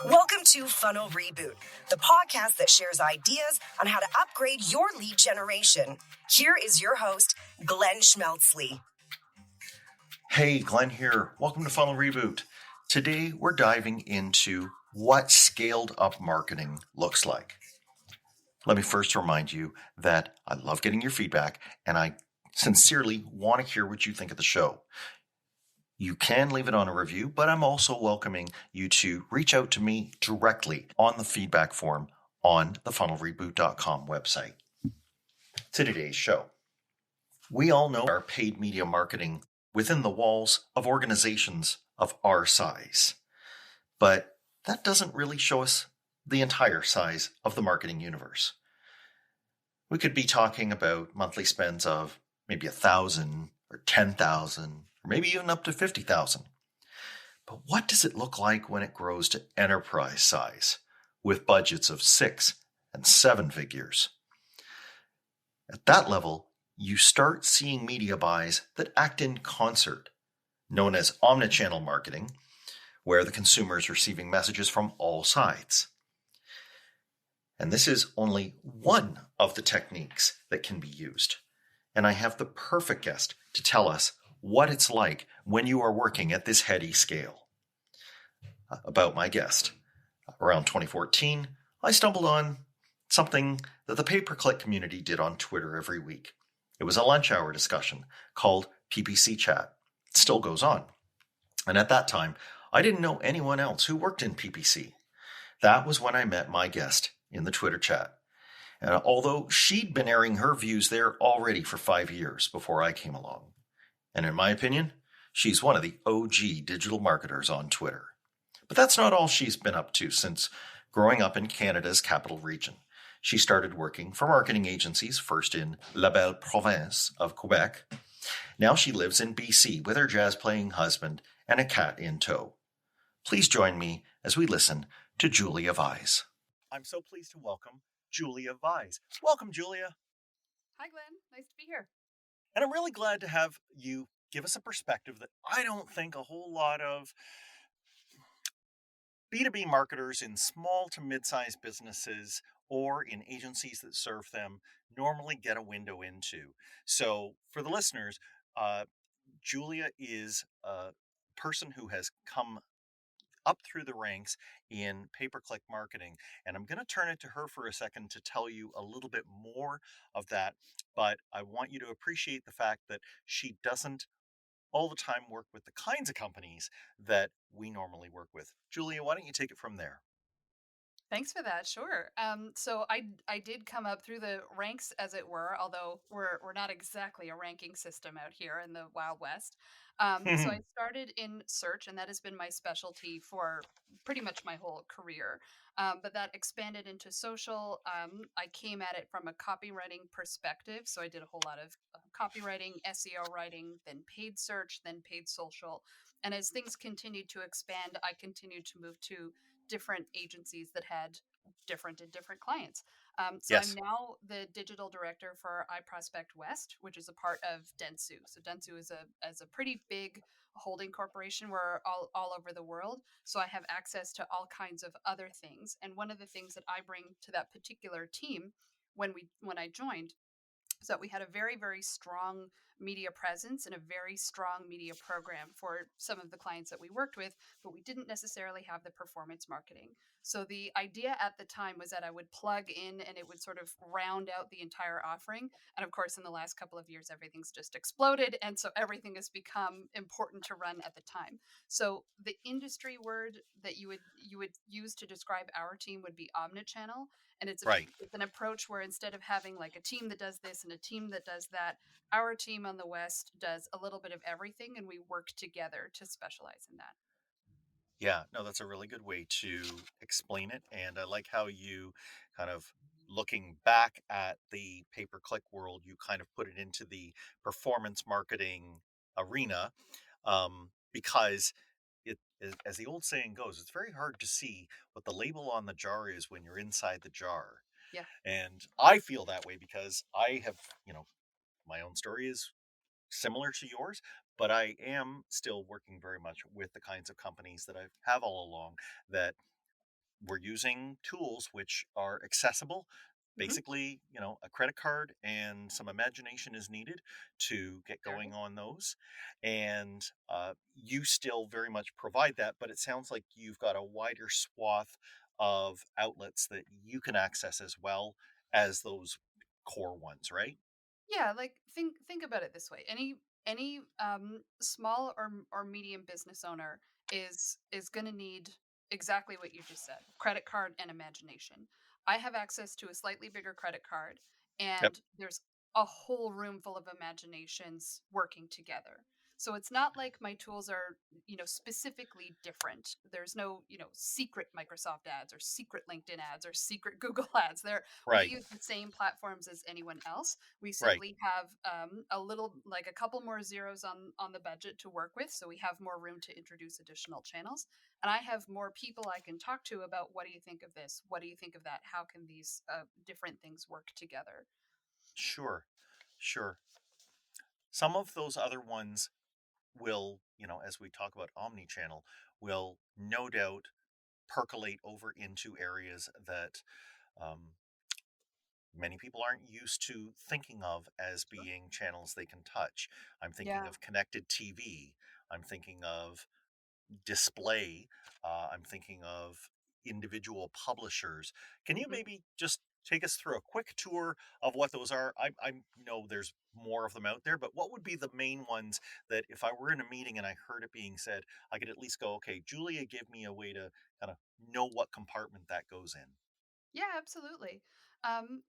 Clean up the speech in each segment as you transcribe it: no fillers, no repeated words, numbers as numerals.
Welcome to Funnel Reboot, the podcast that shares ideas on how to upgrade your lead generation. Here is your host, Glenn Schmeltzley. Hey, Glenn here. Welcome to Funnel Reboot. Today, we're diving into what scaled up marketing looks like. Let me first remind you that I love getting your feedback and I sincerely want to hear what you think of the show. You can leave it on a review, but I'm also welcoming you to reach out to me directly on the feedback form on the funnelreboot.com website. To today's show. We all know our paid media marketing within the walls of organizations of our size, but that doesn't really show us the entire size of the marketing universe. We could be talking about monthly spends of maybe 1,000 or 10,000 or maybe even up to 50,000. But what does it look like when it grows to enterprise size with budgets of 6 and 7 figures? At that level, you start seeing media buys that act in concert, known as omni-channel marketing, where the consumer is receiving messages from all sides. And this is only one of the techniques that can be used. And I have the perfect guest to tell us what it's like when you are working at this heady scale. About my guest. Around 2014, I stumbled on something that the pay-per-click community did on Twitter every week. It was a lunch hour discussion called PPC Chat. It still goes on. And at that time, I didn't know anyone else who worked in PPC. That was when I met my guest in the Twitter chat. And although she'd been airing her views there already for 5 years before I came along. And in my opinion, she's one of the OG digital marketers on Twitter. But that's not all she's been up to since growing up in Canada's capital region. She started working for marketing agencies, first in la belle province of Quebec. Now she lives in BC with her jazz-playing husband and a cat in tow. Please join me as we listen to Julia Vyse. I'm so pleased to welcome Julia Vyse. Welcome, Julia. Hi, Glenn. Nice to be here. And I'm really glad to have you give us a perspective that I don't think a whole lot of B2B marketers in small to mid-sized businesses or in agencies that serve them normally get a window into. So for the listeners, Julia is a person who has come up through the ranks in pay-per-click marketing. And I'm going to turn it to her for a second to tell you a little bit more of that. But I want you to appreciate the fact that she doesn't all the time work with the kinds of companies that we normally work with. Julia, why don't you take it from there? Thanks for that. Sure. So I did come up through the ranks, as it were, although we're not exactly a ranking system out here in the Wild West. So I started in search, and that has been my specialty for pretty much my whole career. But that expanded into social. I came at it from a copywriting perspective, so I did a whole lot of copywriting, SEO writing, then paid search, then paid social. And as things continued to expand, I continued to move to different agencies that had different clients. So Yes. I'm now the digital director for iProspect West, which is a part of Dentsu. So Dentsu is a pretty big holding corporation. We're all over the world. So I have access to all kinds of other things. And one of the things that I bring to that particular team when I joined is that we had a very, very strong media presence and a very strong media program for some of the clients that we worked with, but we didn't necessarily have the performance marketing. So the idea at the time was that I would plug in and it would sort of round out the entire offering. And of course, in the last couple of years, everything's just exploded. And so everything has become important to run at the time. So the industry word that you would use to describe our team would be omni-channel. And it's an approach where instead of having like a team that does this and a team that does that, our team on the West does a little bit of everything, and we work together to specialize in that. Yeah, no, that's a really good way to explain it. And I like how you kind of looking back at the pay-per-click world, you kind of put it into the performance marketing arena because as the old saying goes, it's very hard to see what the label on the jar is when you're inside the jar. Yeah. And I feel that way because I have, my own story is similar to yours, but I am still working very much with the kinds of companies that I have all along, that we're using tools which are accessible. Hmm. Basically, a credit card and some imagination is needed to get There it going is. on those. And you still very much provide that, but it sounds like you've got a wider swath of outlets that you can access as well as those core ones, right? Yeah, like think about it this way. Any small or medium business owner is going to need exactly what you just said. Credit card and imagination. I have access to a slightly bigger credit card, Yep. and there's a whole room full of imaginations working together. So it's not like my tools are, specifically different. There's no, secret Microsoft ads or secret LinkedIn ads or secret Google ads. We Right. use the same platforms as anyone else. We Right. simply have a couple more zeros on the budget to work with, so we have more room to introduce additional channels. And I have more people I can talk to about, what do you think of this? What do you think of that? How can these different things work together? Sure. Sure. Some of those other ones will, as we talk about omni-channel, will no doubt percolate over into areas that um, many people aren't used to thinking of as Sure. being channels they can touch. I'm thinking Yeah. of connected TV. I'm thinking of display. I'm thinking of individual publishers. Can you Mhm. maybe just take us through a quick tour of what those are? I know there's more of them out there, but what would be the main ones that if I were in a meeting and I heard it being said, I could at least go, okay, Julia, give me a way to kind of know what compartment that goes in. Yeah, absolutely.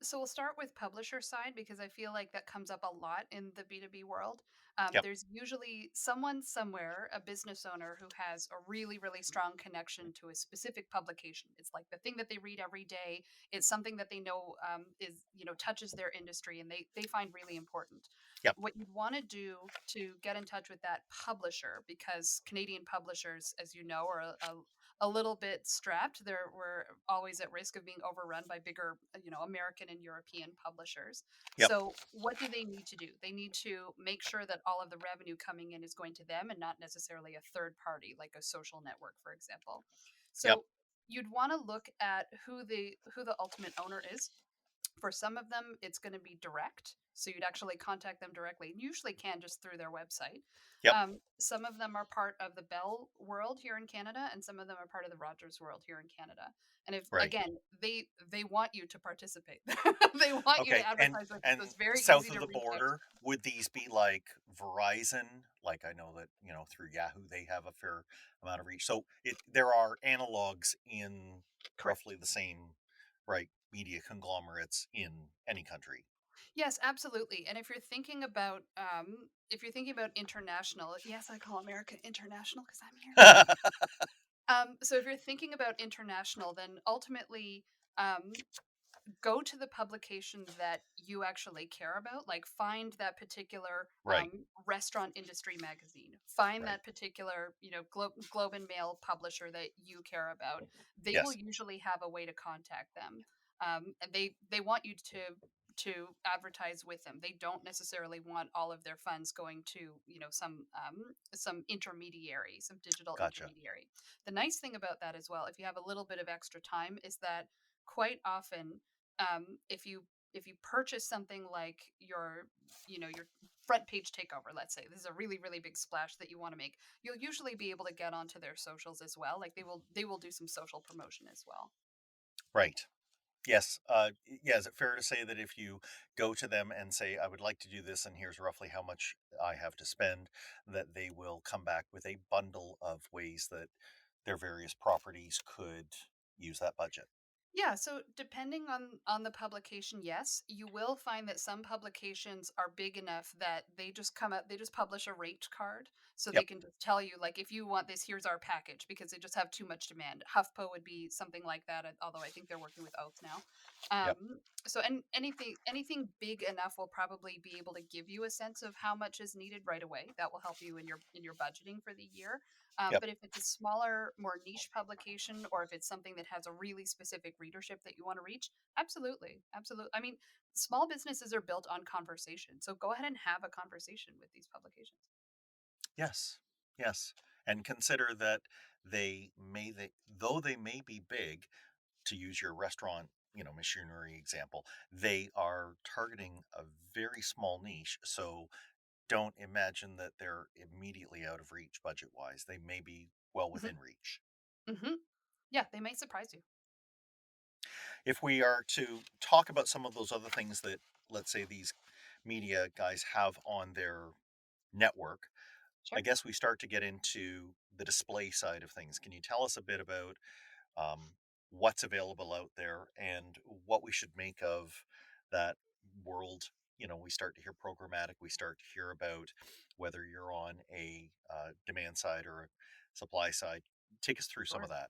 So we'll start with publisher side because I feel like that comes up a lot in the B2B world. Yep. There's usually someone somewhere, a business owner, who has a really, really strong connection to a specific publication. It's like the thing that they read every day. It's something that they know is, touches their industry, and they find really important. Yep. What you'd want to do to get in touch with that publisher, because Canadian publishers, as you know, are a little bit strapped. We're always at risk of being overrun by bigger, American and European publishers. Yep. So, what do they need to do? They need to make sure that all of the revenue coming in is going to them and not necessarily a third party, like a social network, for example. Yep. So, you'd want to look at who the ultimate owner is. For some of them, it's going to be direct. So you'd actually contact them directly. And usually can just through their website. Yep. Some of them are part of the Bell world here in Canada, and some of them are part of the Rogers world here in Canada. And if Right. again, they want you to participate, they want you to Okay. And advertise with them. So and it's very south easy of to the reach out to border, them. would these be like Verizon? Like I know that, through Yahoo they have a fair amount of reach. So there are analogs in Correct. roughly the same, right, media conglomerates in any country. Yes, absolutely. And if you're thinking about international, yes, I call America international because I'm here. So if you're thinking about international, then ultimately, um, go to the publication that you actually care about. Like, find that particular Right. restaurant industry magazine. Find Right. that particular, Globe and Mail publisher that you care about. They will Yes. usually have a way to contact them, and they want you to advertise with them. They don't necessarily want all of their funds going to, some intermediary, some digital Gotcha. intermediary. The nice thing about that as well, if you have a little bit of extra time, is that quite often, if you purchase something like your front page takeover, let's say this is a really, really big splash that you want to make, you'll usually be able to get onto their socials as well. Like, they will do some social promotion as well. Right. Yes. Yeah. Is it fair to say that if you go to them and say, I would like to do this, and here's roughly how much I have to spend, that they will come back with a bundle of ways that their various properties could use that budget? Yeah, so depending on the publication, yes, you will find that some publications are big enough that they just publish a rate card, so they Yep. can just tell you, like, if you want this, here's our package, because they just have too much demand. HuffPo would be something like that, although I think they're working with Oath now. Yep. So and anything big enough will probably be able to give you a sense of how much is needed right away. That will help you in your budgeting for the year. Yep. But if it's a smaller, more niche publication, or if it's something that has a really specific readership that you want to reach, absolutely, absolutely. I mean, small businesses are built on conversation, so go ahead and have a conversation with these publications. Yes. Yes. And consider that though they may be big, to use your restaurant, machinery example, they are targeting a very small niche. So don't imagine that they're immediately out of reach budget wise. They may be well Hmm. within reach. Hmm. Yeah, they may surprise you. If we are to talk about some of those other things that, let's say, these media guys have on their network, I Sure. guess we start to get into the display side of things. Can you tell us a bit about um, what's available out there and what we should make of that world? We start to hear programmatic, we start to hear about whether you're on a demand side or a supply side. Take us through some of Sure. that.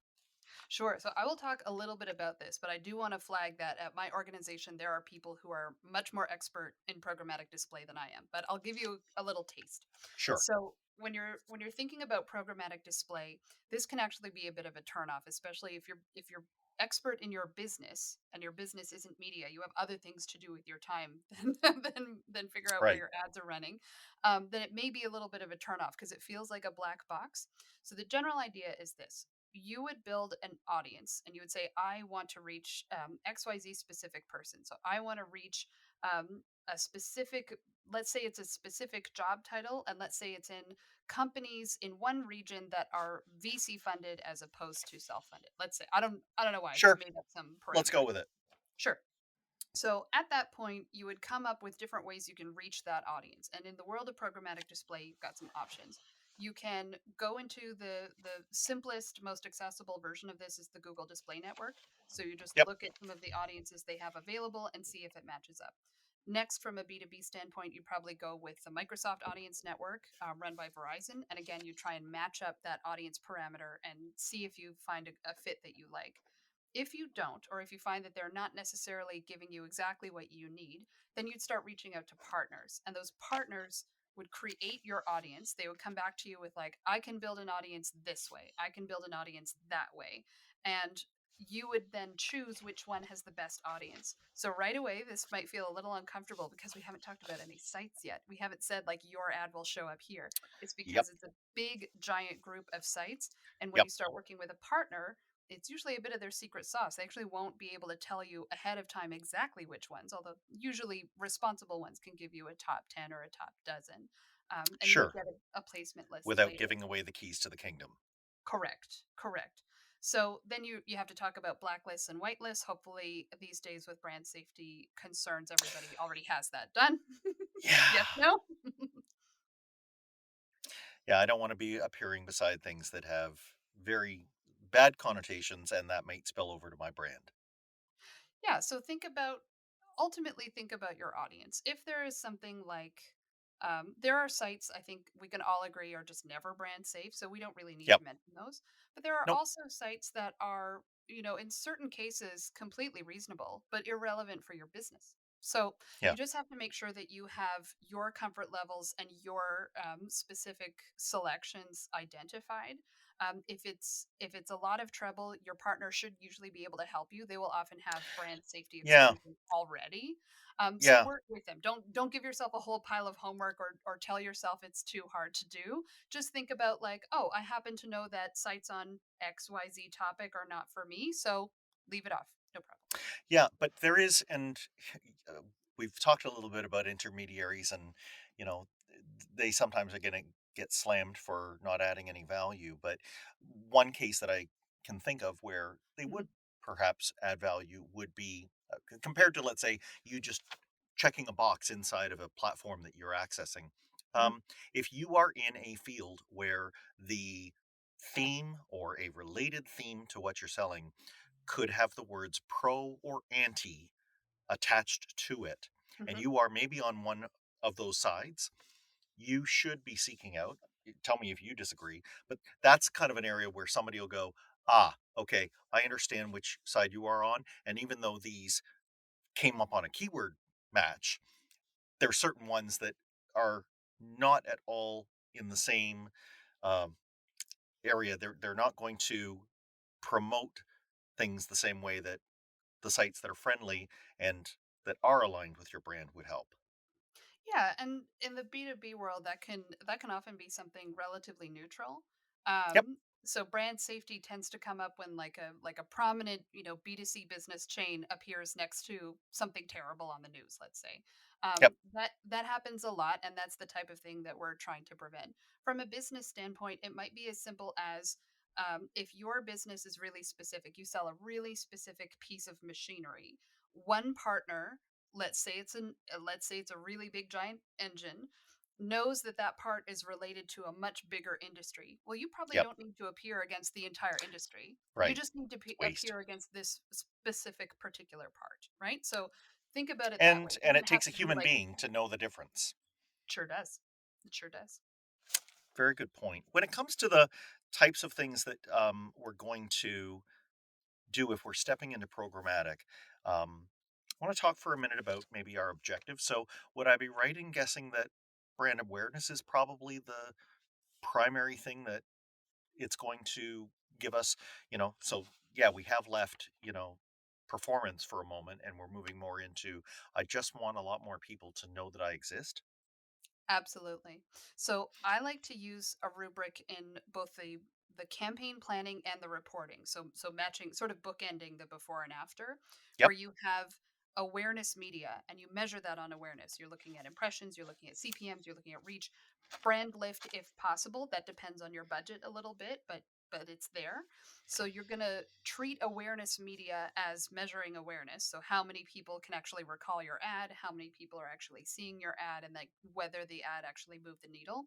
Sure. So I will talk a little bit about this, but I do want to flag that at my organization, there are people who are much more expert in programmatic display than I am. But I'll give you a little taste. Sure. So when you're thinking about programmatic display, this can actually be a bit of a turnoff, especially if you're expert in your business and your business isn't media. You have other things to do with your time than figure out where Right. your ads are running. Then it may be a little bit of a turnoff because it feels like a black box. So the general idea is this: you would build an audience and you would say, I want to reach XYZ specific person. So I want to reach a specific, let's say it's a specific job title, and let's say it's in companies in one region that are VC funded as opposed to self funded. Let's say, I don't know why, I just Sure. made up some Let's go parameter. with it. Sure. So at that point, you would come up with different ways you can reach that audience. And in the world of programmatic display, you've got some options. You can go into the simplest, most accessible version of this is the Google Display Network. So you just Yep. look at some of the audiences they have available and see if it matches up. Next, from a B2B standpoint, you probably go with the Microsoft Audience Network run by Verizon. And again, you try and match up that audience parameter and see if you find a fit that you like. If you don't, or if you find that they're not necessarily giving you exactly what you need, then you'd start reaching out to partners. And those partners would create your audience. They would come back to you with, like, I can build an audience this way, I can build an audience that way. And you would then choose which one has the best audience. So right away, this might feel a little uncomfortable because we haven't talked about any sites yet. We haven't said like your ad will show up here. It's Yep. because it's a big, giant group of sites. And when Yep. you start working with a partner, it's usually a bit of their secret sauce. They actually won't be able to tell you ahead of time exactly which ones, although usually responsible ones can give you a top 10 or a top dozen. And you would Sure. get a placement list Without later. giving away the keys to the kingdom. Correct. Correct. So then you have to talk about blacklists and whitelists. Hopefully, these days with brand safety concerns, everybody already has that done. Yes, Yeah. no? Yeah. I don't want to be appearing beside things that have very bad connotations and that might spill over to my brand. Yeah, so ultimately think about your audience. If there is something like, there are sites I think we can all agree are just never brand safe, so we don't really need Yep. to mention those. But there are Nope. also sites that are, in certain cases completely reasonable, but irrelevant for your business. So Yeah. you just have to make sure that you have your comfort levels and your specific selections identified. If it's a lot of trouble, your partner should usually be able to help you. They will often have brand safety Yeah. exclusions already. So Yeah. work with them. Don't give yourself a whole pile of homework or tell yourself it's too hard to do. Just think about, like, oh, I happen to know that sites on XYZ topic are not for me, so leave it off. No problem. Yeah. But there is, and uh, we've talked a little bit about intermediaries, and, you know, they sometimes are going to get slammed for not adding any value. But one case that I can think of where they Mhm. would perhaps add value would be compared to, let's say, you just checking a box inside of a platform that you're accessing. Mhm. If you are in a field where the theme or a related theme to what you're selling could have the words pro or anti attached to it, and Mhm. you are maybe on one of those sides, you should be seeking out. Tell me if you disagree, but that's kind of an area where somebody will go, ah, okay, I understand which side you are on. And even though these came up on a keyword match, there are certain ones that are not at all in the same um, area. They're not going to promote things the same way that the sites that are friendly and that are aligned with your brand would help. Yeah, and in the B2B world, that can often be something relatively neutral. Yep. So brand safety tends to come up when like a prominent B2C business chain appears next to something terrible on the news. Let's say Yep. that happens a lot, and that's the type of thing that we're trying to prevent. From a business standpoint, it might be as simple as if your business is really specific, you sell a really specific piece of machinery. One partner, let's say it's a really big giant engine, knows that that part is related to a much bigger industry. Well, you probably Yep. don't need to appear against the entire industry. You Right. just need to Waste. appear against this specific particular part, right? So think about it that way. And It and it doesn't have takes a to be human like being to know the difference. sure does. It sure does. Very good point. When it comes to the types of things that we're going to do if we're stepping into programmatic, I want to talk for a minute about maybe our objective. So, would I be right in guessing that brand awareness is probably the primary thing that it's going to give us? So yeah, we have left, performance for a moment and we're moving more into, I just want a lot more people to know that I exist. Absolutely. So I like to use a rubric in both the campaign planning and the reporting. So matching, sort of bookending the before and after, where Yep. you have awareness media and you measure that on awareness. You're looking at impressions, you're looking at CPMs, you're looking at reach, brand lift if possible. That depends on your budget a little bit, but it's there. So you're going to treat awareness media as measuring awareness. So how many people can actually recall your ad, how many people are actually seeing your ad, and like whether the ad actually moved the needle.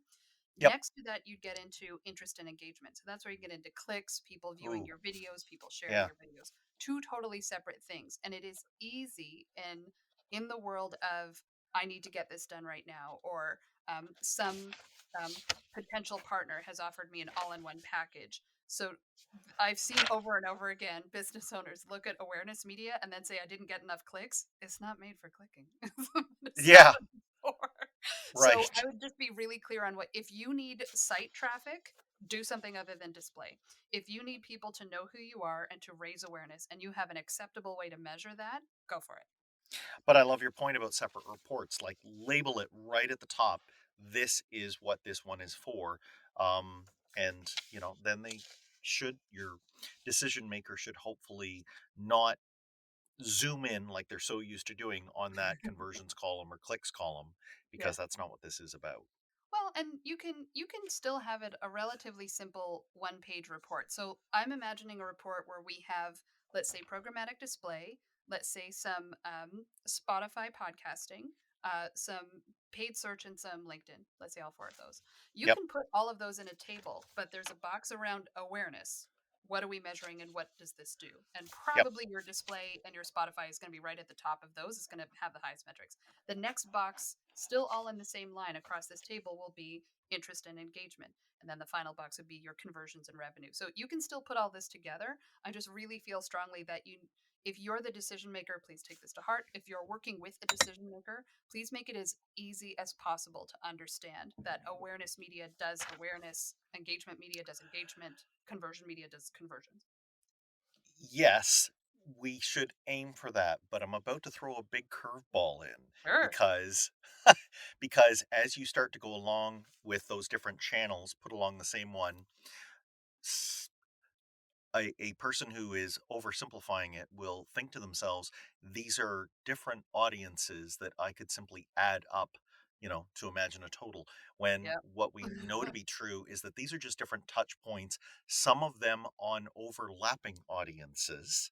Yep. Next to that, you get into interest and engagement. So that's where you get into clicks, people viewing Ooh. your videos, people sharing Yeah. your videos. Two totally separate things. And it is easy in the world of I need to get this done right now, or some um, potential partner has offered me an all-in-one package. So I've seen over and over again business owners look at awareness media and then say, I didn't get enough clicks. It's not made for clicking. It's not Yeah. what it's for. So Right. I would just be really clear on what, if you need site traffic, do something other than display. If you need people to know who you are and to raise awareness and you have an acceptable way to measure that, go for it. But I love your point about separate reports. Like, label it right at the top. This is what this one is for. And then your decision maker should hopefully not zoom in like they're so used to doing on that conversions column or clicks column, Yeah. because that's not what this is about. Well, and you can still have it a relatively simple one-page report. So I'm imagining a report where we have, let's say, programmatic display, let's say some Spotify podcasting, some paid search, and some LinkedIn. Let's say all four of those. You Yep. can put all of those in a table, but there's a box around awareness. What are we measuring and what does this do? And Yep. probably your display and your Spotify is going to be right at the top of those. It's going to have the highest metrics. The next box, still all in the same line across this table, will be interest and engagement. And then the final box would be your conversions and revenue. So you can still put all this together. I just really feel strongly that if you're the decision maker, please take this to heart. If you're working with a decision maker, please make it as easy as possible to understand that awareness media does awareness, engagement media does engagement, conversion media does conversions. Yes, we should aim for that, but I'm about to throw a big curveball in, Sure. because because as you start to go along with those different channels put along the same one, s- a person who is oversimplifying it will think to themselves, these are different audiences that I could simply add up, to imagine a total. When Yep. what we know to be true is that these are just different touch points, some of them on overlapping audiences.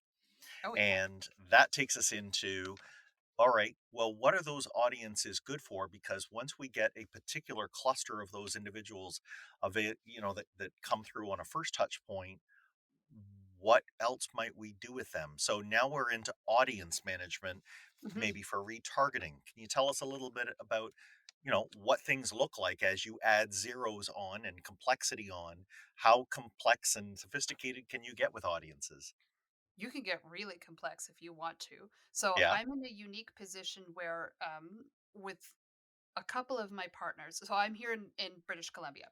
Oh yeah. And that takes us into, all right, well, what are those audiences good for? Because once we get a particular cluster of those individuals of it, that come through on a first touch point, what else might we do with them? So now we're into audience management, Mhm. maybe for retargeting. Can you tell us a little bit about, what things look like as you add zeros on and complexity on? How complex and sophisticated can you get with audiences? you can get really complex if you want to. So Yeah. I'm in a unique position where, with a couple of my partners, so I'm here in British Columbia.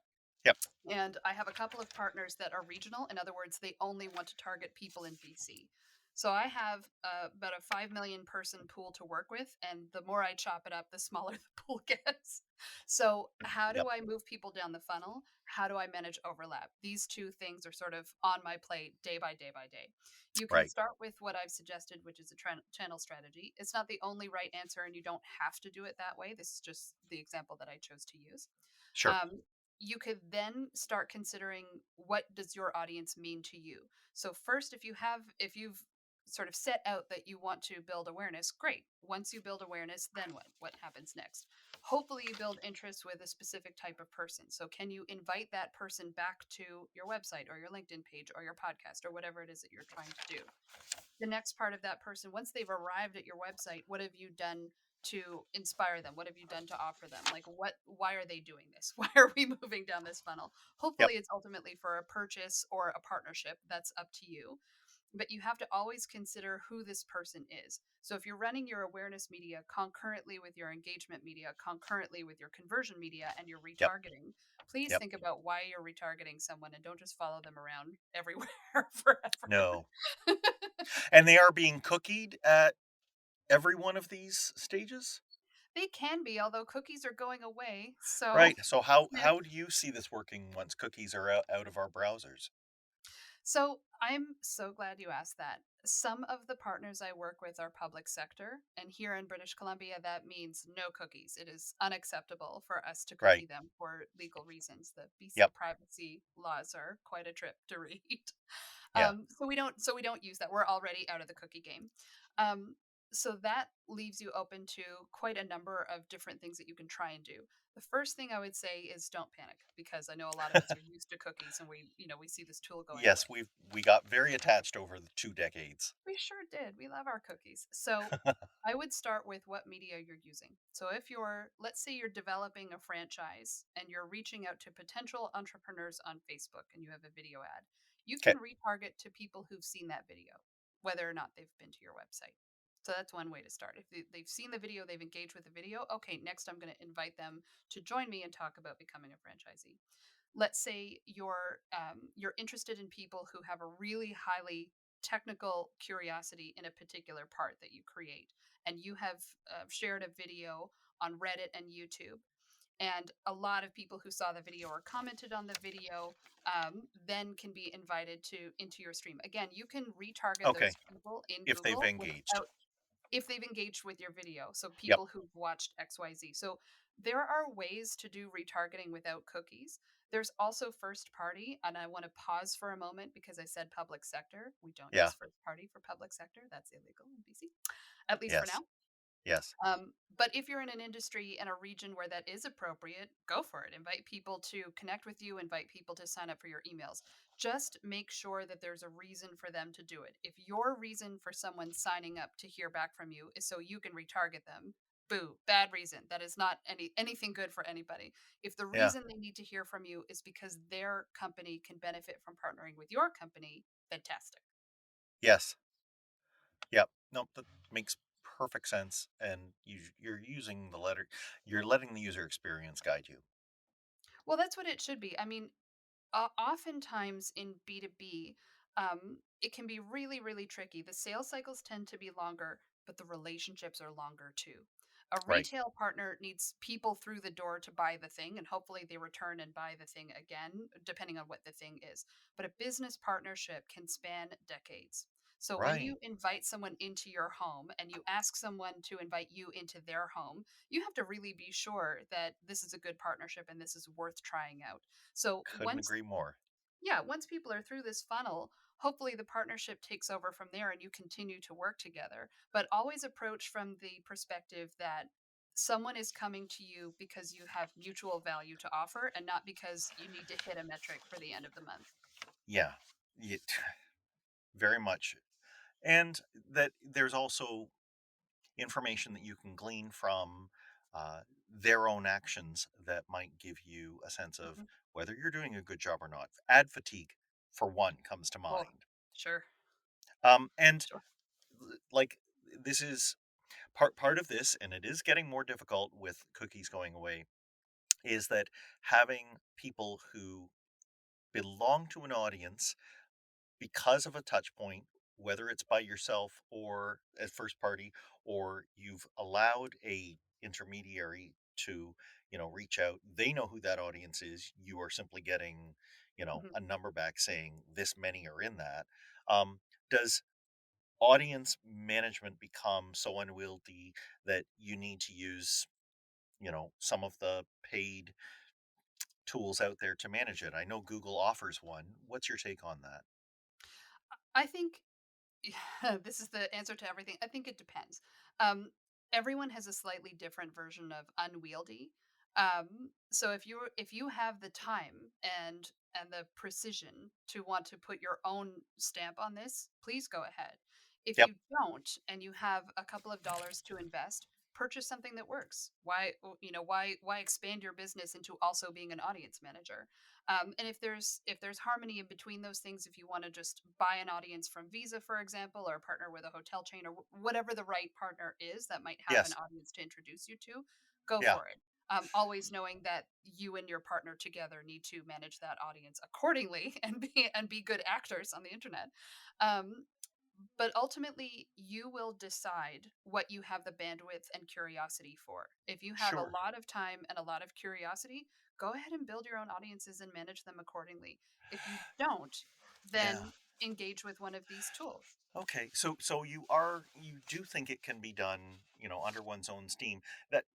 Yep. And I have a couple of partners that are regional. In other words, they only want to target people in BC. So I have about a 5 million person pool to work with. And the more I chop it up, the smaller the pool gets. So, how Yep. do I move people down the funnel? How do I manage overlap? These two things are sort of on my plate day by day by day. You can Right. start with what I've suggested, which is a channel strategy. It's not the only right answer, and you don't have to do it that way. This is just the example that I chose to use. Sure. Um, you could then start considering, what does your audience mean to you. So first, if you've sort of set out that you want to build awareness, great. Once you build awareness, then what happens next? Hopefully you build interest with a specific type of person. So can you invite that person back to your website or your LinkedIn page or your podcast or whatever it is that you're trying to do? The next part of that person, once they've arrived at your website, what have you done to inspire them? What have you done to offer them? Like, why are they doing this? Why are we moving down this funnel? Yep. Hopefully it's ultimately for a purchase or a partnership. That's up to you. But you have to always consider who this person is. So if you're running your awareness media concurrently with your engagement media, concurrently with your conversion media and your Yep. retargeting, please Yep. think about why you're retargeting someone and don't just follow them around everywhere forever. No. And they are being cookied at every one of these stages? They can be, although cookies are going away. So, Right. So yeah. how do you see this working once cookies are out of our browsers? So I'm so glad you asked that. Some of the partners I work with are public sector, and here in British Columbia, that means no cookies. It is unacceptable for us to Right. cookie them for legal reasons. The BC Yep. privacy laws are quite a trip to read. Yeah. So we don't use that. We're already out of the cookie game. Um, so that leaves you open to quite a number of different things that you can try and do. The first thing I would say is don't panic, because I know a lot of us are used to cookies and we see this tool going Yes, away. we got very attached over the 2 decades. We sure did. We love our cookies. So I would start with what media you're using. So if let's say you're developing a franchise and you're reaching out to potential entrepreneurs on Facebook and you have a video ad, you Okay. can retarget to people who've seen that video, whether or not they've been to your website. So that's one way to start. If they've seen the video, they've engaged with the video, okay, next I'm going to invite them to join me and talk about becoming a franchisee. Let's say you're interested in people who have a really highly technical curiosity in a particular part that you create, and you have shared a video on Reddit and YouTube, and a lot of people who saw the video or commented on the video then can be invited to into your stream. Again, you can retarget Okay. those people in If they've Google engaged. without, if they've engaged with your video. So Yep. people who've watched XYZ. So there are ways to do retargeting without cookies. There's also first party, and I want to pause for a moment because I said public sector. We don't Yeah. use first party for public sector. That's illegal in BC, at least for Yes. now. Yes. But if you're in an industry and a region where that is appropriate, go for it. Invite people to connect with you, invite people to sign up for your emails. Just make sure that there's a reason for them to do it. If your reason for someone signing up to hear back from you is so you can retarget them, boo, bad reason. That is not anything good for anybody. If the Yeah. reason they need to hear from you is because their company can benefit from partnering with your company, fantastic. Yes. Yep. No, that makes perfect sense. And you're using you're letting the user experience guide you. Well, that's what it should be. I mean, oftentimes in B2B, it can be really, really tricky. The sales cycles tend to be longer, but the relationships are longer too. A Right. retail partner needs people through the door to buy the thing, and hopefully they return and buy the thing again, depending on what the thing is. But a business partnership can span decades. So when Right. you invite someone into your home and you ask someone to invite you into their home, you have to really be sure that this is a good partnership and this is worth trying out. So Couldn't agree more. once people are through this funnel, hopefully the partnership takes over from there and you continue to work together. But always approach from the perspective that someone is coming to you because you have mutual value to offer and not because you need to hit a metric for the end of the month. Yeah. It, very much. And that there's also information that you can glean from uh, their own actions that might give you a sense of Mhm. whether you're doing a good job or not. Ad fatigue, for one, comes to Oh, mind. sure. And Sure. like this is part of this, and it is getting more difficult with cookies going away, is that having people who belong to an audience because of a touch point, whether it's by yourself or at first party, or you've allowed a intermediary to, reach out. They know who that audience is. You are simply getting, Mhm. a number back saying this many are in that. Does audience management become so unwieldy that you need to use, some of the paid tools out there to manage it? I know Google offers one. What's your take on that? I think this is the answer to everything. I think it depends. Um, Everyone has a slightly different version of unwieldy. So if you have the time and the precision to want to put your own stamp on this, please go ahead. If Yep. you don't and you have a couple of dollars to invest, purchase something that works. Why expand your business into also being an audience manager? And if there's harmony in between those things, if you want to just buy an audience from Visa, for example, or partner with a hotel chain or whatever the right partner is that might have an Yes. audience to introduce you to, go Yeah. for it. Always knowing that you and your partner together need to manage that audience accordingly and be good actors on the internet. Um, but ultimately, you will decide what you have the bandwidth and curiosity for. If you have a Sure. lot of time and a lot of curiosity, go ahead and build your own audiences and manage them accordingly. If you don't, Yeah. then engage with one of these tools. Okay. So you do think it can be done, under one's own steam. That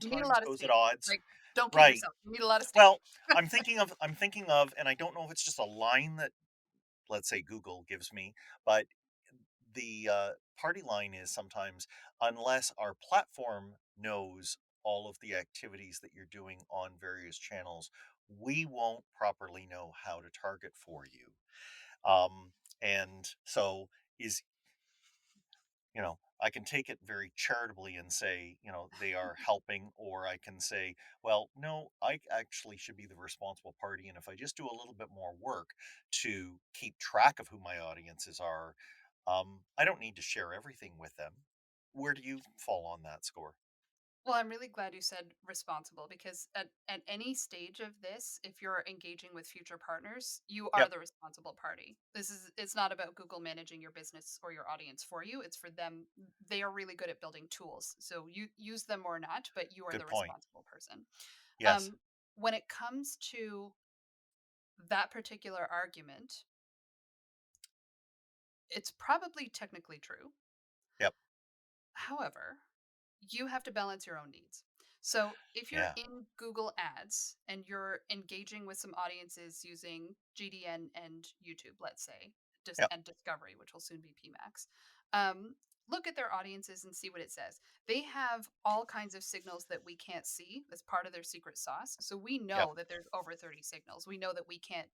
You need a sometimes lot of goes at steam. odds. Like, don't kid Right. yourself. You need a lot of steam. Well, I'm thinking of, and I don't know if it's just a line that, let's say, Google gives me, but the party line is sometimes, unless our platform knows all of the activities that you're doing on various channels, we won't properly know how to target for you. And so is, I can take it very charitably and say, they are helping, or I can say, well, no, I actually should be the responsible party. And if I just do a little bit more work to keep track of who my audiences are, I don't need to share everything with them. Where do you fall on that score? Well, I'm really glad you said responsible because at any stage of this, if you're engaging with future partners, you are Yep. the responsible party. It's not about Google managing your business or your audience for you. It's for them. They are really good at building tools. So you use them or not, but you are Good the point. responsible person. Yes. Um, when it comes to that particular argument, it's probably technically true. Yep. However, you have to balance your own needs. So if you're Yeah. in Google Ads and you're engaging with some audiences using GDN and YouTube, let's say, Yep. and Discovery, which will soon be PMAX, um, look at their audiences and see what it says. They have all kinds of signals that we can't see as part of their secret sauce. So we Yep. know that there's over 30 signals. We know that we can't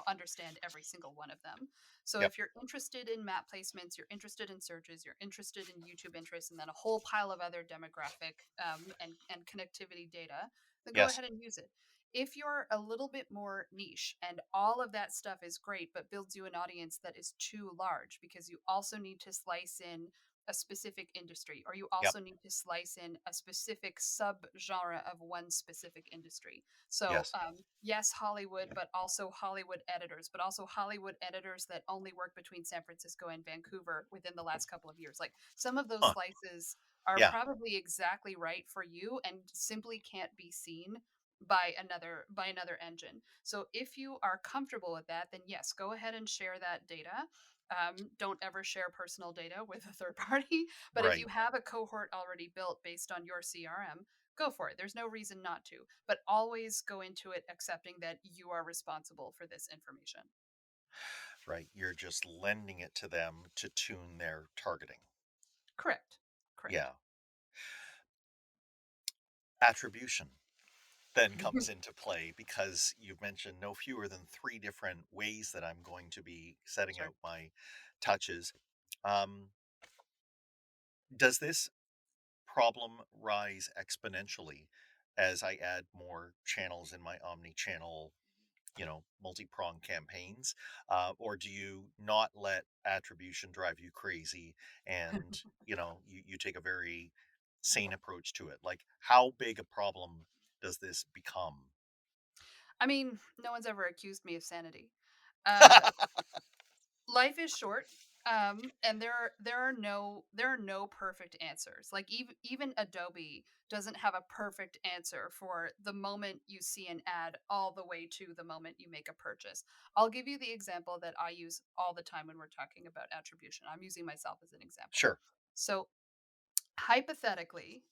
understand every single one of them. So Yep. if you're interested in map placements, you're interested in searches, you're interested in YouTube interests, and then a whole pile of other demographic and connectivity data, then go Yes. ahead and use it. If you're a little bit more niche and all of that stuff is great, but builds you an audience that is too large because you also need to slice in a specific industry, or you Yep. also need to slice in a specific subgenre of one specific industry. So, Yes. yes, Hollywood, but also Hollywood editors, but also Hollywood editors that only work between San Francisco and Vancouver within the last couple of years. Like some of those Huh. slices are Yeah. probably exactly right for you and simply can't be seen by another engine. So if you are comfortable with that, then yes, go ahead and share that data. Don't ever share personal data with a third party. But if you Right. have a cohort already built based on your CRM, go for it. There's no reason not to. But always go into it accepting that you are responsible for this information. Right. You're just lending it to them to tune their targeting. Correct. Correct. Yeah. Attribution then comes into play because you've mentioned no fewer than three different ways that I'm going to be setting Sure. out my touches. Um, does this problem rise exponentially as I add more channels in my omni channel multi-pronged campaigns, or do you not let attribution drive you crazy, and you take a very sane approach to it? Like, how big a problem does this become? I mean, no one's ever accused me of sanity. Uh, Life is short, and there are no perfect answers. Like even Adobe doesn't have a perfect answer for the moment you see an ad all the way to the moment you make a purchase. I'll give you the example that I use all the time when we're talking about attribution. I'm using myself as an example. Sure. So hypothetically,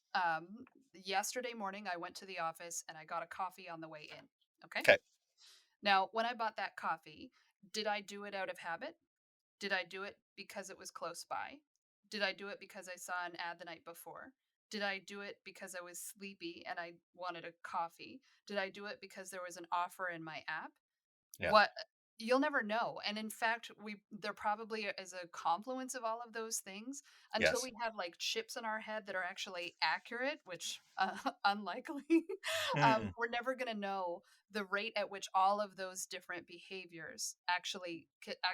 yesterday morning I went to the office and I got a coffee on the way in. Okay. Okay. Now, when I bought that coffee, did I do it out of habit? Did I do it because it was close by? Did I do it because I saw an ad the night before? Did I do it because I was sleepy and I wanted a coffee? Did I do it because there was an offer in my app? Yeah. What You'll never know. And in fact, we there probably is a confluence of all of those things until Yes. we have like chips in our head that are actually accurate, which unlikely. Mm-mm. We're never going to know the rate at which all of those different behaviors actually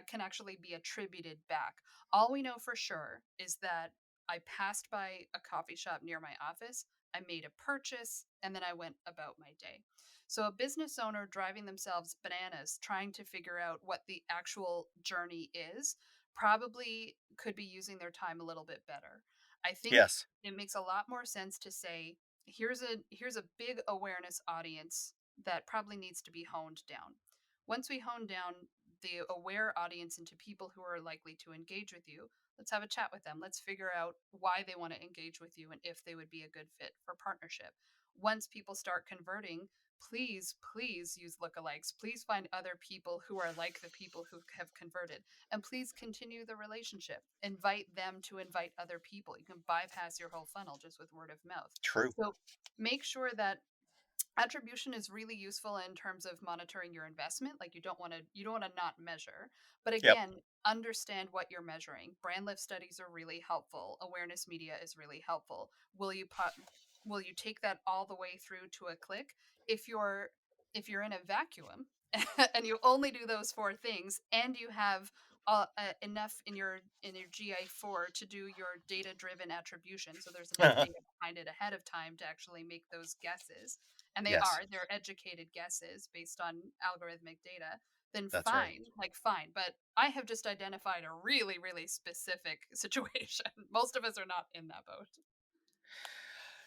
can actually be attributed back. All we know for sure is that I passed by a coffee shop near my office, I made a purchase, and then I went about my day. So, a business owner driving themselves bananas trying to figure out what the actual journey is probably could be using their time a little bit better. I think Yes. it makes a lot more sense to say here's a big awareness audience that probably needs to be honed down. Once we hone down the aware audience into people who are likely to engage with you, let's have a chat with them. Let's figure out why they want to engage with you and if they would be a good fit for partnership. Once people start converting, please use lookalikes. Please find other people who are like the people who have converted. And please continue the relationship. Invite them to invite other people. You can bypass your whole funnel just with word of mouth. True. So make sure that attribution is really useful in terms of monitoring your investment. Like you don't want to not measure, but Yep. again, understand what you're measuring. Brand lift studies are really helpful. Awareness media is really helpful. Will you take that all the way through to a click? If you're in a vacuum and you only do those four things and you have enough in your GA4 to do your data driven attribution, so there's enough data behind it ahead of time to actually make those guesses, and Yes, they're educated guesses based on algorithmic data, then that's right. fine. But I have just identified a really, really specific situation. Most of us are not in that boat.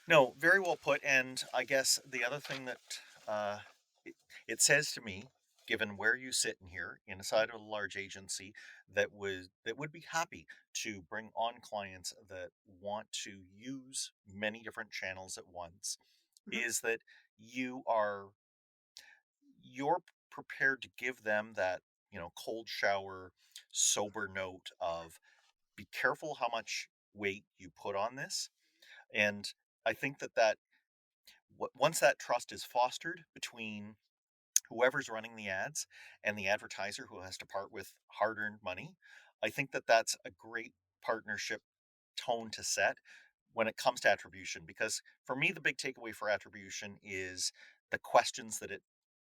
No, very well put. And I guess the other thing that uh, it, it says to me, given where you sit in here inside of a large agency that would be happy to bring on clients that want to use many different channels at once, Mhm. is that you're prepared to give them that cold shower, sober note of be careful how much weight you put on this. And I think that once that trust is fostered between whoever's running the ads and the advertiser who has to part with hard-earned money, I think that that's a great partnership tone to set when it comes to attribution. Because for me, the big takeaway for attribution is the questions that it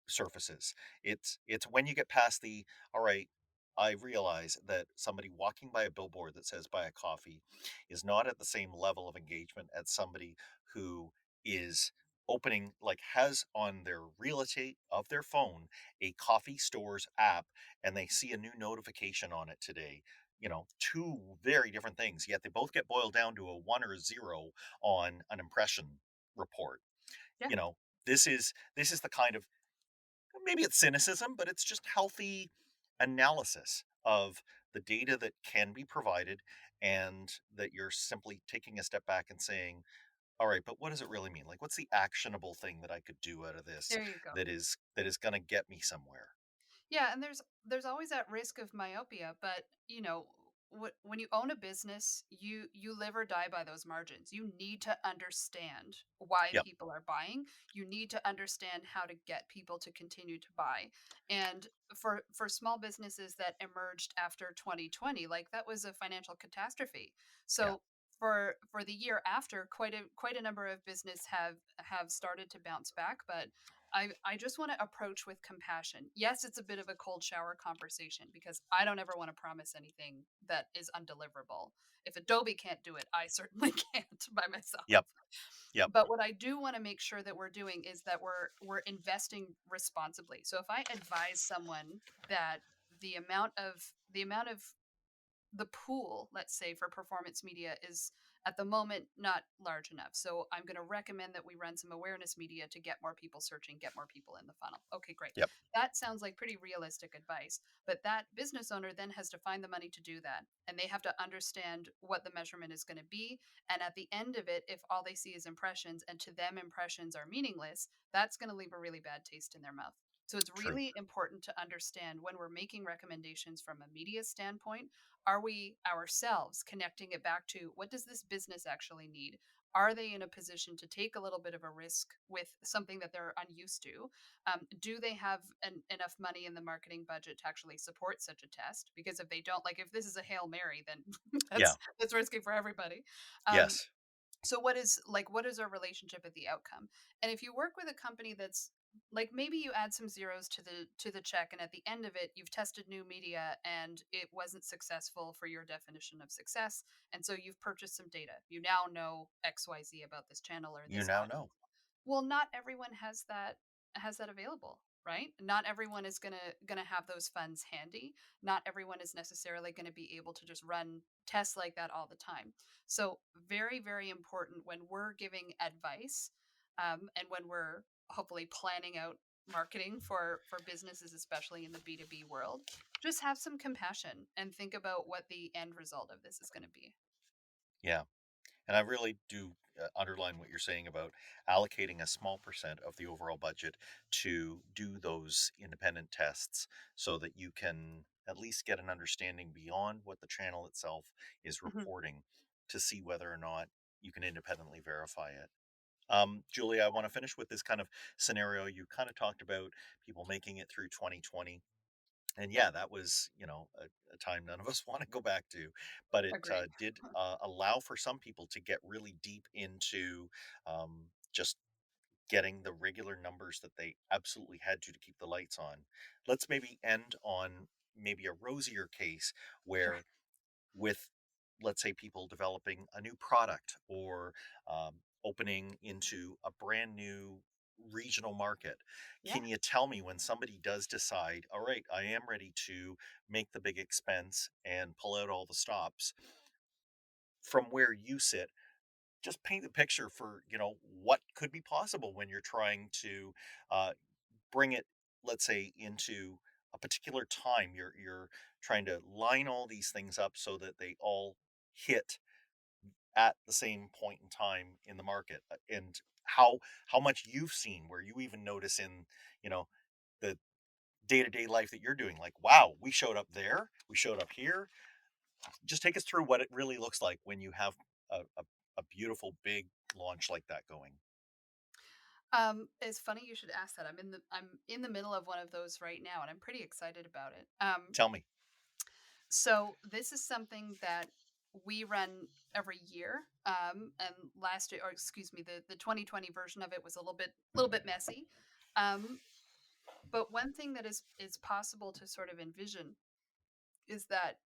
surfaces. It's when you get past the all right, I realize that somebody walking by a billboard that says buy a coffee is not at the same level of engagement as somebody who is opening, like, has on their real estate of their phone a coffee store's app, and they see a new notification on it today. Two very different things, yet they both get boiled down to a one or a zero on an impression report. Yeah. you know this is the kind of, maybe it's cynicism, but it's just healthy analysis of the data that can be provided, and that you're simply taking a step back and saying, all right, but what does it really mean? Like, what's the actionable thing that I could do out of this There you go. that is going to get me somewhere? Yeah, and there's always that risk of myopia, but when you own a business, you live or die by those margins. You need to understand why Yep. people are buying. You need to understand how to get people to continue to buy. And for small businesses that emerged after 2020, like that was a financial catastrophe. Yeah. So for the year after, quite a number of business have started to bounce back, but I just want to approach with compassion. Yes, it's a bit of a cold shower conversation because I don't ever want to promise anything that is undeliverable. If Adobe can't do it, I certainly can't by myself. Yep. Yep. But what I do want to make sure that we're doing is that we're investing responsibly. So if I advise someone that the amount of the pool, let's say, for performance media is at the moment not large enough. So I'm going to recommend that we run some awareness media to get more people searching, get more people in the funnel. Okay, great. Yep. That sounds like pretty realistic advice. But that business owner then has to find the money to do that. And they have to understand what the measurement is going to be. And at the end of it, if all they see is impressions and to them impressions are meaningless, that's going to leave a really bad taste in their mouth. So it's True. really important to understand when we're making recommendations from a media standpoint, are we ourselves connecting it back to what does this business actually need? Are they in a position to take a little bit of a risk with something that they're unused to? Do they have enough money in the marketing budget to actually support such a test? Because if they don't, like if this is a Hail Mary, then Yeah. that's risky for everybody. Um, Yes. so what is our relationship at the outcome? And if you work with a company that's like maybe you add some zeros to the check and at the end of it you've tested new media and it wasn't successful for your definition of success, and so you've purchased some data, you now know XYZ about this channel or You this now audience. know. Well, not everyone has that available, right? Not everyone is gonna have those funds handy. Not everyone is necessarily going to be able to just run tests like that all the time. So very, very important when we're giving advice, and when we're hopefully planning out marketing for businesses, especially in the B2B world, just have some compassion and think about what the end result of this is going to be. Yeah. And I really do underline what you're saying about allocating a small percent of the overall budget to do those independent tests so that you can at least get an understanding beyond what the channel itself is Mhm. reporting to see whether or not you can independently verify it. Julie, I want to finish with this kind of scenario. You kind of talked about people making it through 2020. And yeah, that was, a time none of us want to go back to, but it Agreed. did allow for some people to get really deep into just getting the regular numbers that they absolutely had to keep the lights on. Let's maybe end on maybe a rosier case Sure. where with, let's say, people developing a new product or um, opening into a brand new regional market. Yeah. Can you tell me when somebody does decide, all right, I am ready to make the big expense and pull out all the stops from where you sit? Just paint the picture for what could be possible when you're trying to uh, bring it, let's say, into a particular time. You're trying to line all these things up so that they all hit at the same point in time in the market. And how much you've seen where you even notice in you know the day-to-day life that you're doing, like, wow, we showed up there, we showed up here. Just take us through what it really looks like when you have a beautiful big launch like that going. It's funny you should ask that. I'm in the middle of one of those right now, and I'm pretty excited about it. Tell me. So this is something that we run every year. And last year, or excuse me, the 2020 version of it was a little bit messy. Um, but one thing that is possible to sort of envision is that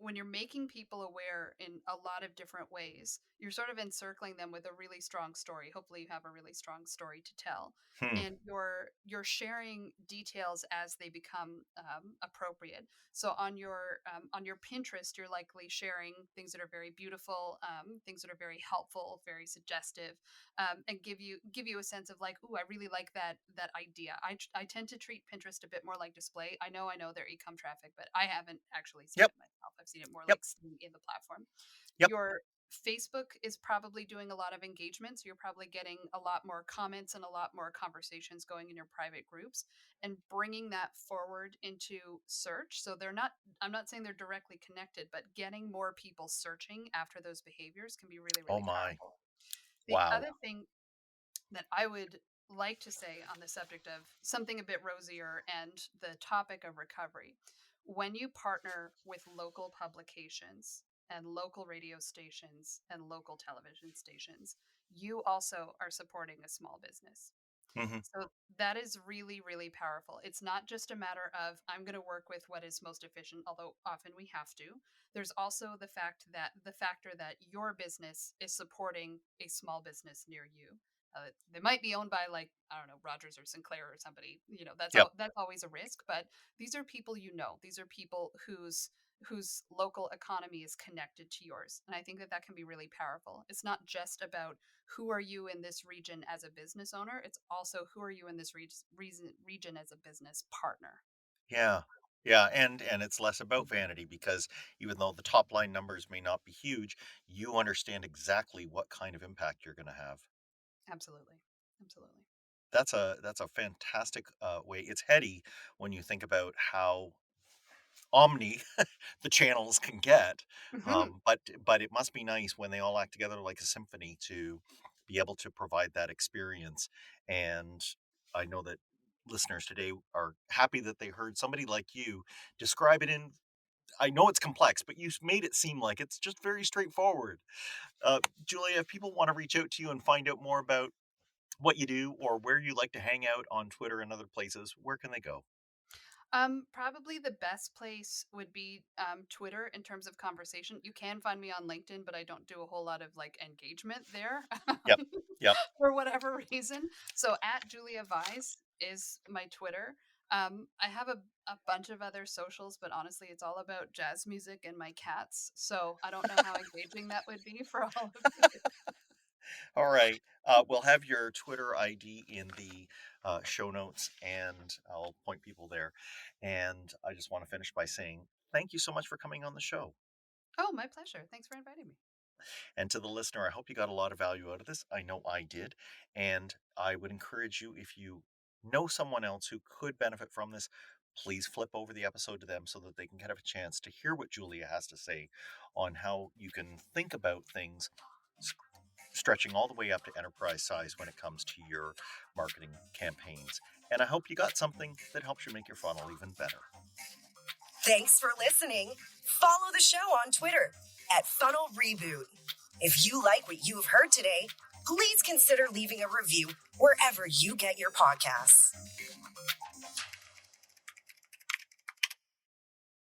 when you're making people aware in a lot of different ways, you're sort of encircling them with a really strong story. Hopefully, you have a really strong story to tell, Hmm. and you're sharing details as they become appropriate. So on your Pinterest, you're likely sharing things that are very beautiful, things that are very helpful, very suggestive, and give you a sense of like, ooh, I really like that idea. I tend to treat Pinterest a bit more like display. I know they're e-com traffic, but I haven't actually seen Yep. it myself. I've seen it more Yep. like seen in the platform. Yep. Your Facebook is probably doing a lot of engagement, so you're probably getting a lot more comments and a lot more conversations going in your private groups, and bringing that forward into search. So they're not, I'm not saying they're directly connected, but getting more people searching after those behaviors can be really, Oh really my. powerful. The Wow. other thing that I would like to say on the subject of something a bit rosier and the topic of recovery, when you partner with local publications and local radio stations and local television stations, you also are supporting a small business. Hmm. So that is really, really powerful. It's not just a matter of I'm going to work with what is most efficient, although often we have to. There's also the factor that your business is supporting a small business near you. They might be owned by, like, I don't know, Rogers or Sinclair or somebody. Yep. That's always a risk. But these are people you know. These are people whose local economy is connected to yours, and I think that that can be really powerful. It's not just about who are you in this region as a business owner, it's also who are you in this region as a business partner. Yeah. Yeah, and it's less about vanity because even though the top line numbers may not be huge, you understand exactly what kind of impact you're going to have. Absolutely. Absolutely. That's a fantastic way. It's heady when you think about how omni the channels can get. Hmm. But it must be nice when they all act together like a symphony to be able to provide that experience. And I know that listeners today are happy that they heard somebody like you describe it in. I know it's complex, but you made it seem like it's just very straightforward. Julia, if people want to reach out to you and find out more about what you do or where you like to hang out on Twitter and other places, where can they go? Probably the best place would be Twitter in terms of conversation. You can find me on LinkedIn, but I don't do a whole lot of like engagement there Yep. Yep. for whatever reason. So at Julia Vyse is my Twitter. I have a bunch of other socials, but honestly, it's all about jazz music and my cats. So I don't know how engaging that would be for all of you. All right. We'll have your Twitter ID in the show notes and I'll point people there. And I just want to finish by saying thank you so much for coming on the show. Oh, my pleasure. Thanks for inviting me. And to the listener, I hope you got a lot of value out of this. I know I did. And I would encourage you, if you know someone else who could benefit from this, please flip over the episode to them so that they can get a chance to hear what Julia has to say on how you can think about things stretching all the way up to enterprise size when it comes to your marketing campaigns. And I hope you got something that helps you make your funnel even better. Thanks for listening. Follow the show on Twitter at Funnel Reboot. If you like what you've heard today, please consider leaving a review wherever you get your podcasts.